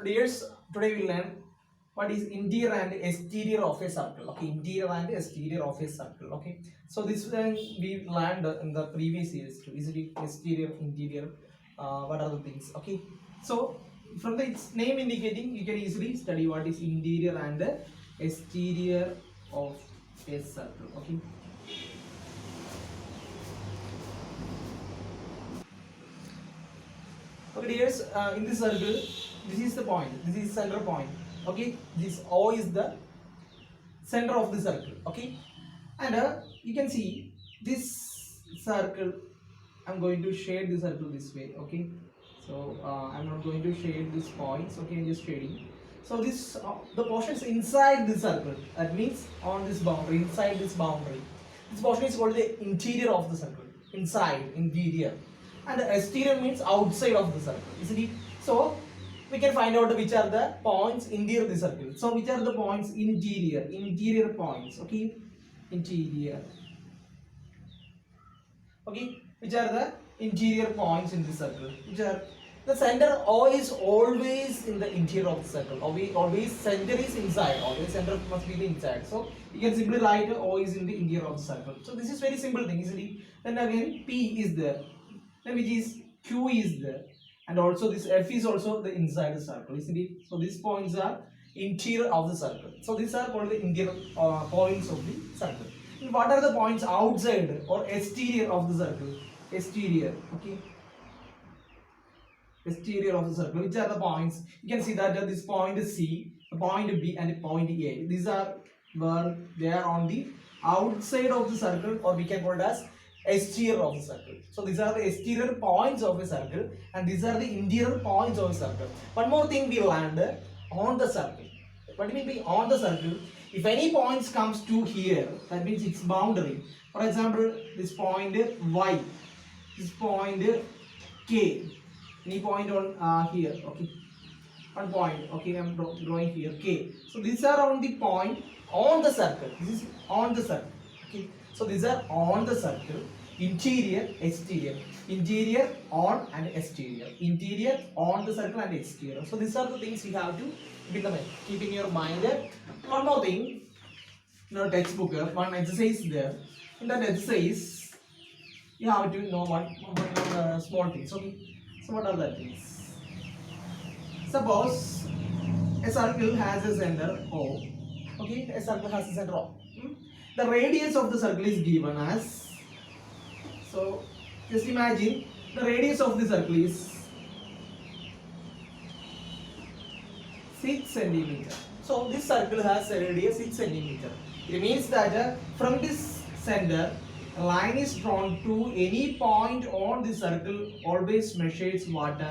Dears, today we learn what is interior and exterior of a circle. Okay, interior and exterior of a circle. Okay, so this one we learned in the previous series too. Is it exterior, interior? What are the things? Okay, so from the its name indicating, you can easily study what is interior and exterior of a circle. Okay. Okay, dears, in this circle, this is the point. This is center point. Okay, this O is the center of the circle. Okay, and you can see this circle. I'm going to shade the circle this way. Okay, so I'm not going to shade these points. Okay, I'm just shading. So this the portions inside the circle. That means on this boundary, inside this boundary. This portion is called the interior of the circle. Inside, interior, and the exterior means outside of the circle. Isn't it? So we can find out which are the points interior the circle. So which are the points interior points. Okay, interior. Okay, which are the interior points in the circle? Which are the center O is always in the interior of the circle. Always center is inside. Always center must be the inside. So you can simply write O is in the interior of the circle. So this is very simple thing, isn't it? Then again P is there. Then which is Q is there. And also this F is also the inside the circle, isn't it? So these points are interior of the circle. So these are called the interior points of the circle. And what are the points outside or exterior of the circle? Exterior, okay. Exterior of the circle. Which are the points? You can see that this point is C, the point B, and the point A. These are where they are on the outside of the circle, or we can call it as exterior of the circle. So these are the exterior points of a circle, and these are the interior points of a circle. One more thing we learned on the circle. What do you mean by on the circle? If any points comes to here, that means its boundary. For example, this point Y, this point K, any point on here, okay. One point, okay, I'm drawing here K. So these are on the point on the circle. This is on the circle, okay. So these are on the circle. Interior, exterior. Interior, on, and exterior. Interior, on the circle, and exterior. So these are the things you have to keep in your mind. One more thing, in your textbook, one exercise there. In that exercise, you have to know what small things. Okay. So what are the things? Suppose a circle has a center O. Okay, a circle has a center O. The radius of the circle is given as, so just imagine the radius of the circle is 6 centimeter. So this circle has a radius 6 centimeter. It means that from this center, a line is drawn to any point on the circle always measures what?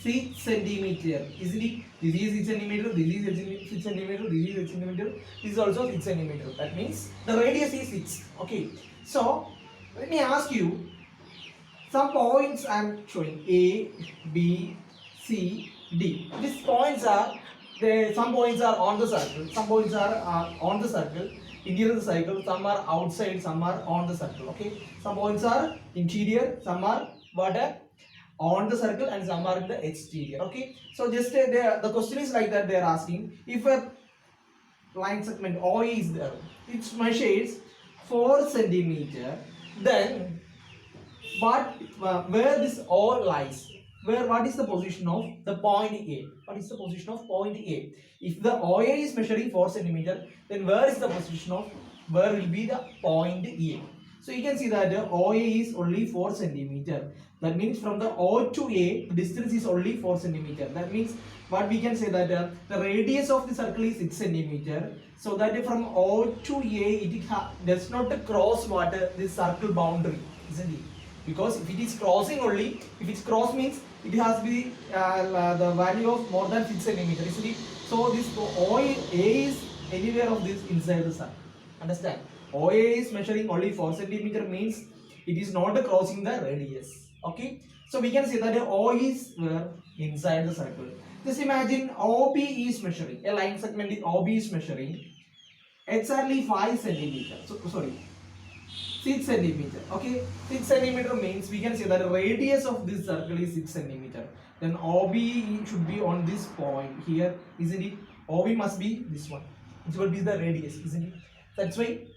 6 centimeter. Isn't it? This is 6 centimeter, this is 6 centimeter, this is 6 centimeter, this is also 6 centimeter. That means the radius is 6. Okay. So let me ask you some points I am showing A, B, C, D. These points are some points are on the circle, some points are on the circle, interior of the circle, some are outside, some are on the circle. Okay. Some points are interior, some are what? On the circle, and some are in the exterior. Okay, so just the question is like that. They are asking if a line segment O is there, it measures 4 centimeter, then where this O lies, what is the position of the point A? What is the position of point A? If the OA is measuring 4 centimeter, then where is the position of, where will be the point A? So you can see that the OA is only 4 centimeter. That means from the O to A, the distance is only 4 centimeter. That means what we can say that the radius of the circle is 6 centimeter. So that from O to A, it does not cross what? This circle boundary, isn't it? Because if it is crossing only, if it's cross means it has to be the value of more than 6 centimeter, isn't it? So this OA is anywhere of this inside the circle. Understand? OA is measuring only 4 centimeter means it is not crossing the radius. Okay, so we can say that O is inside the circle. Just imagine OB is measuring, a line segment OB is measuring exactly 5 centimeter. So sorry, 6 centimeter. Okay, 6 centimeter means we can say that the radius of this circle is 6 centimeter. Then OB should be on this point here, isn't it? OB must be this one. It will be the radius, isn't it? That's why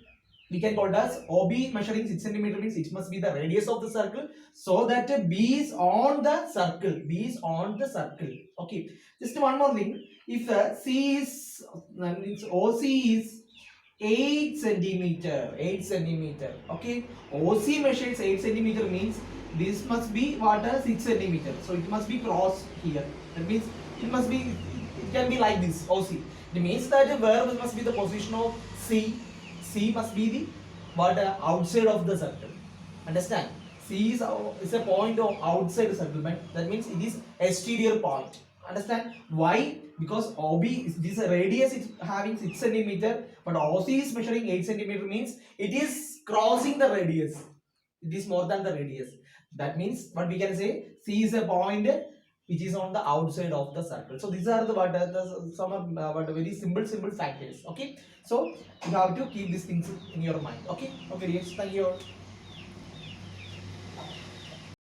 we can call it as OB measuring 6 centimeter means it must be the radius of the circle, so that B is on the circle. B is on the circle. Okay. Just one more thing. If C is means OC is 8 centimeter. 8 centimeter. Okay. OC measures 8 centimeter means this must be what 6 centimeter. So it must be crossed here. That means it must be. It can be like this. OC. It means that where must be the position of C. C must be the what outside of the circle. Understand? C is a point of outside the circle. That means it is exterior point. Understand? Why? Because OB is this radius is having 6 centimeter, but OC is measuring 8 centimeter means it is crossing the radius. It is more than the radius. That means what we can say, C is a point which is on the outside of the circle. So these are the very simple factors. Okay. So you have to keep these things in your mind. Okay. Okay. Yes. Thank you.